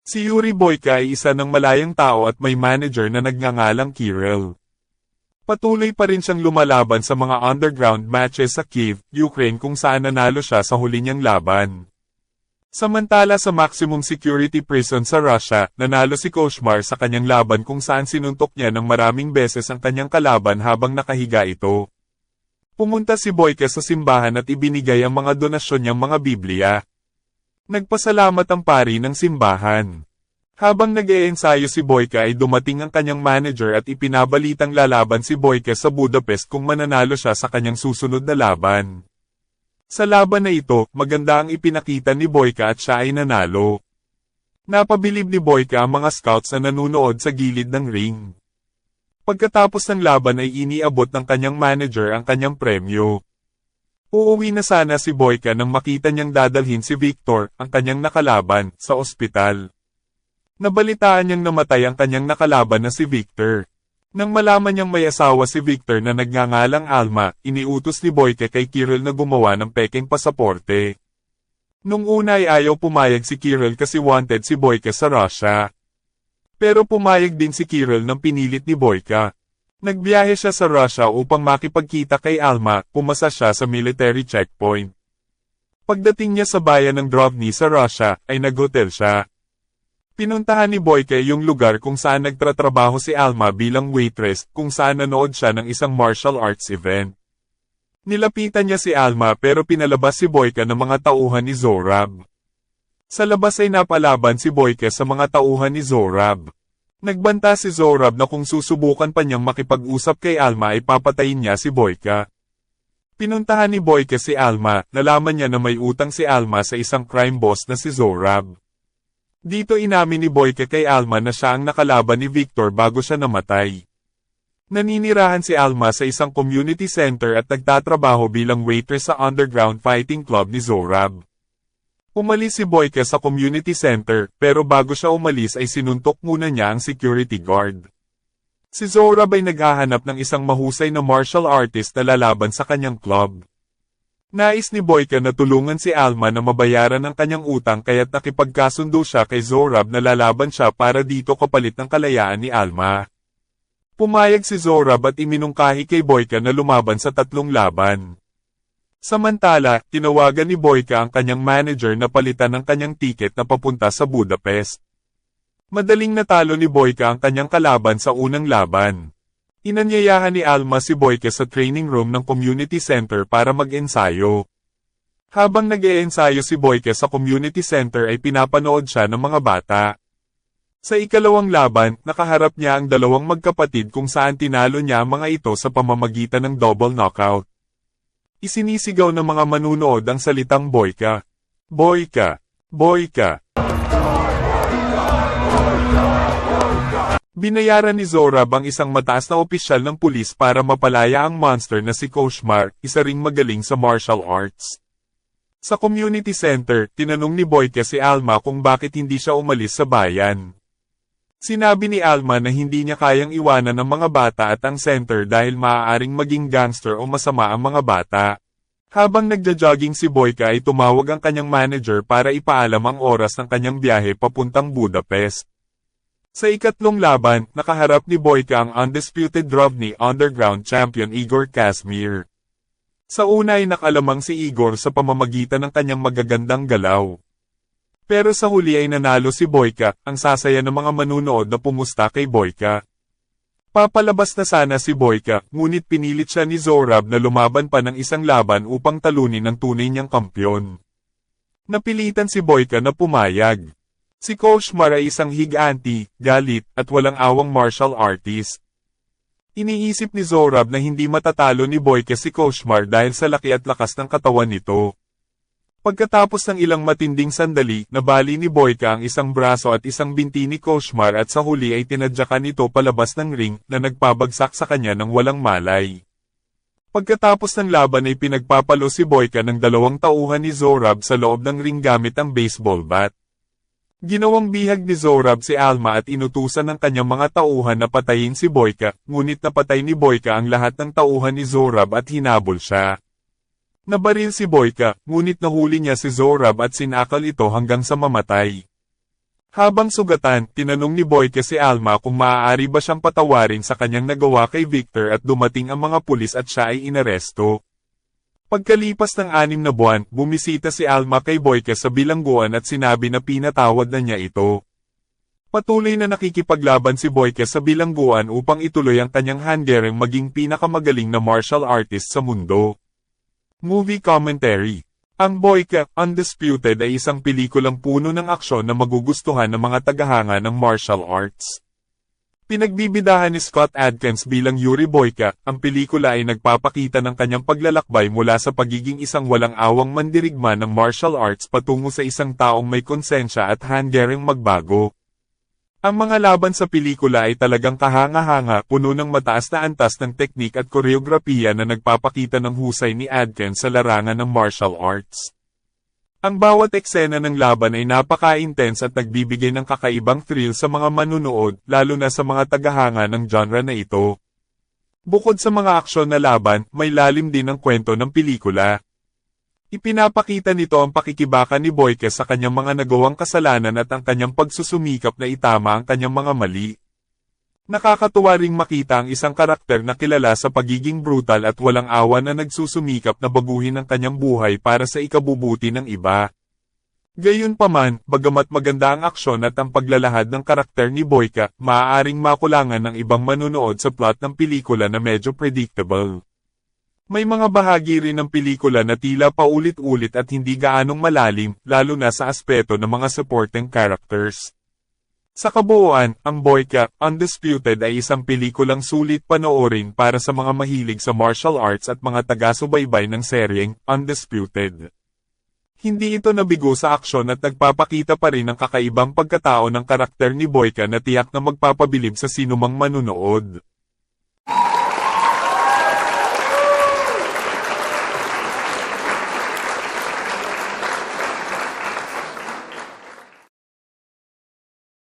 Si Yuri Boyka ay isa ng malayang tao at may manager na nagngangalang Kirill. Patuloy pa rin siyang lumalaban sa mga underground matches sa Kyiv, Ukraine kung saan nanalo siya sa huli niyang laban. Samantala sa maximum security prison sa Russia, nanalo si Koshmar sa kanyang laban kung saan sinuntok niya ng maraming beses ang kanyang kalaban habang nakahiga ito. Pumunta si Boyka sa simbahan at ibinigay ang mga donasyon niyang mga Biblia. Nagpasalamat ang pari ng simbahan. Habang nag-eensayo si Boyka ay dumating ang kanyang manager at ipinabalitang lalaban si Boyka sa Budapest kung mananalo siya sa kanyang susunod na laban. Sa laban na ito, maganda ang ipinakita ni Boyka at siya ay nanalo. Napabilib ni Boyka ang mga scouts na nanunood sa gilid ng ring. Pagkatapos ng laban ay iniabot ng kanyang manager ang kanyang premyo. Uuwi na sana si Boyka nang makita niyang dadalhin si Victor, ang kanyang nakalaban, sa ospital. Nabalitaan niyang namatay ang kanyang nakalaban na si Victor. Nang malaman niyang may asawa si Victor na nagngangalang Alma, iniutos ni Boyka kay Kirill na gumawa ng pekeng pasaporte. Nung una ay ayaw pumayag si Kirill kasi wanted si Boyka sa Russia. Pero pumayag din si Kirill nang pinilit ni Boyka. Nagbiyahe siya sa Russia upang makipagkita kay Alma, pumasa siya sa military checkpoint. Pagdating niya sa bayan ng Drovny sa Russia, ay naghotel siya. Pinuntahan ni Boyka yung lugar kung saan nagtratrabaho si Alma bilang waitress, kung saan nanood siya ng isang martial arts event. Nilapitan niya si Alma pero pinalabas si Boyka ng mga tauhan ni Zorab. Sa labas ay napalaban si Boyka sa mga tauhan ni Zorab. Nagbanta si Zorab na kung susubukan pa niyang makipag-usap kay Alma ay papatayin niya si Boyka. Pinuntahan ni Boyka si Alma, nalaman niya na may utang si Alma sa isang crime boss na si Zorab. Dito inamin ni Boyka kay Alma na siya ang nakalaban ni Victor bago siya namatay. Naninirahan si Alma sa isang community center at nagtatrabaho bilang waitress sa underground fighting club ni Zorab. Umalis si Boyka sa community center, pero bago siya umalis ay sinuntok muna niya ang security guard. Si Zorab ay naghahanap ng isang mahusay na martial artist na lalaban sa kanyang club. Nais ni Boyka na tulungan si Alma na mabayaran ang kanyang utang kaya't nakipagkasundo siya kay Zorab na lalaban siya para dito kapalit ng kalayaan ni Alma. Pumayag si Zorab at iminungkahi kay Boyka na lumaban sa 3 laban. Samantala, tinawagan ni Boyka ang kanyang manager na palitan ng kanyang tiket na papunta sa Budapest. Madaling natalo ni Boyka ang kanyang kalaban sa unang laban. Inanyayahan ni Alma si Boyka sa training room ng community center para mag-ensayo. Habang nag-eensayo si Boyka sa community center ay pinapanood siya ng mga bata. Sa ikalawang laban, nakaharap niya ang 2 magkapatid kung saan tinalo niya ang mga ito sa pamamagitan ng double knockout. Isinisigaw ng mga manunood ang salitang Boyka. Boyka! Boyka! Binayaran ni Zorab ang isang mataas na opisyal ng pulis para mapalaya ang monster na si Koshmar, isa ring magaling sa martial arts. Sa community center, tinanong ni Boyka si Alma kung bakit hindi siya umalis sa bayan. Sinabi ni Alma na hindi niya kayang iwanan ang mga bata at ang center dahil maaaring maging gangster o masama ang mga bata. Habang nagja-jogging si Boyka ay tumawag ang kanyang manager para ipaalam ang oras ng kanyang biyahe papuntang Budapest. Sa ikatlong laban, nakaharap ni Boyka ang undisputed Drovny Underground Champion Igor Kazmir. Sa una ay nakalamang si Igor sa pamamagitan ng kanyang magagandang galaw. Pero sa huli ay nanalo si Boyka, ang sasaya ng mga manunood na pumusta kay Boyka. Papalabas na sana si Boyka, ngunit pinilit siya ni Zorab na lumaban pa ng isang laban upang talunin ang tunay niyang kampyon. Napilitan si Boyka na pumayag. Si Koshmar ay isang higanti, galit, at walang awang martial artist. Iniisip ni Zorab na hindi matatalo ni Boyka si Koshmar dahil sa laki at lakas ng katawan nito. Pagkatapos ng ilang matinding sandali, nabali ni Boyka ang isang braso at isang binti ni Koshmar at sa huli ay tinadyakan nito palabas ng ring na nagpabagsak sa kanya ng walang malay. Pagkatapos ng laban ay pinagpapalo si Boyka ng 2 tauhan ni Zorab sa loob ng ring gamit ang baseball bat. Ginawang bihag ni Zorab si Alma at inutusan ng kanyang mga tauhan na patayin si Boyka, ngunit napatay ni Boyka ang lahat ng tauhan ni Zorab at hinabol siya. Nabaril si Boyka, ngunit nahuli niya si Zorab at sinakal ito hanggang sa mamatay. Habang sugatan, tinanong ni Boyka si Alma kung maaari ba siyang patawarin sa kanyang nagawa kay Victor at dumating ang mga pulis at siya ay inaresto. Pagkalipas ng 6 na buwan, bumisita si Alma kay Boyka sa bilangguan at sinabi na pinatawad na niya ito. Patuloy na nakikipaglaban si Boyka sa bilangguan upang ituloy ang kanyang hanggaring maging pinakamagaling na martial artist sa mundo. Movie Commentary. Ang Boyka, Undisputed ay isang pelikulang puno ng aksyon na magugustuhan ng mga tagahanga ng martial arts. Pinagbibidahan ni Scott Adkins bilang Yuri Boyka, ang pelikula ay nagpapakita ng kanyang paglalakbay mula sa pagiging isang walang awang mandirigma ng martial arts patungo sa isang taong may konsensya at hanggaring magbago. Ang mga laban sa pelikula ay talagang kahanga-hanga, puno ng mataas na antas ng teknik at koreografiya na nagpapakita ng husay ni Adkins sa larangan ng martial arts. Ang bawat eksena ng laban ay napaka-intense at nagbibigay ng kakaibang thrill sa mga manunood, lalo na sa mga tagahanga ng genre na ito. Bukod sa mga aksyon na laban, may lalim din ang kwento ng pelikula. Ipinapakita nito ang pakikibaka ni Boyka sa kanyang mga nagawang kasalanan at ang kanyang pagsusumikap na itama ang kanyang mga mali. Nakakatuwa ring makita ang isang karakter na kilala sa pagiging brutal at walang awa na nagsusumikap na baguhin ang kanyang buhay para sa ikabubuti ng iba. Gayunpaman, bagamat maganda ang aksyon at ang paglalahad ng karakter ni Boyka, maaaring makulangan ng ibang manunood sa plot ng pelikula na medyo predictable. May mga bahagi rin ng pelikula na tila paulit-ulit at hindi gaanong malalim, lalo na sa aspeto ng mga supporting characters. Sa kabuuan, ang Boyka, Undisputed ay isang pelikulang sulit panoorin para sa mga mahilig sa martial arts at mga taga-subaybay ng seryeng Undisputed. Hindi ito nabigo sa aksyon at nagpapakita pa rin ng kakaibang pagkatao ng karakter ni Boyka na tiyak na magpapabilib sa sinumang manunood.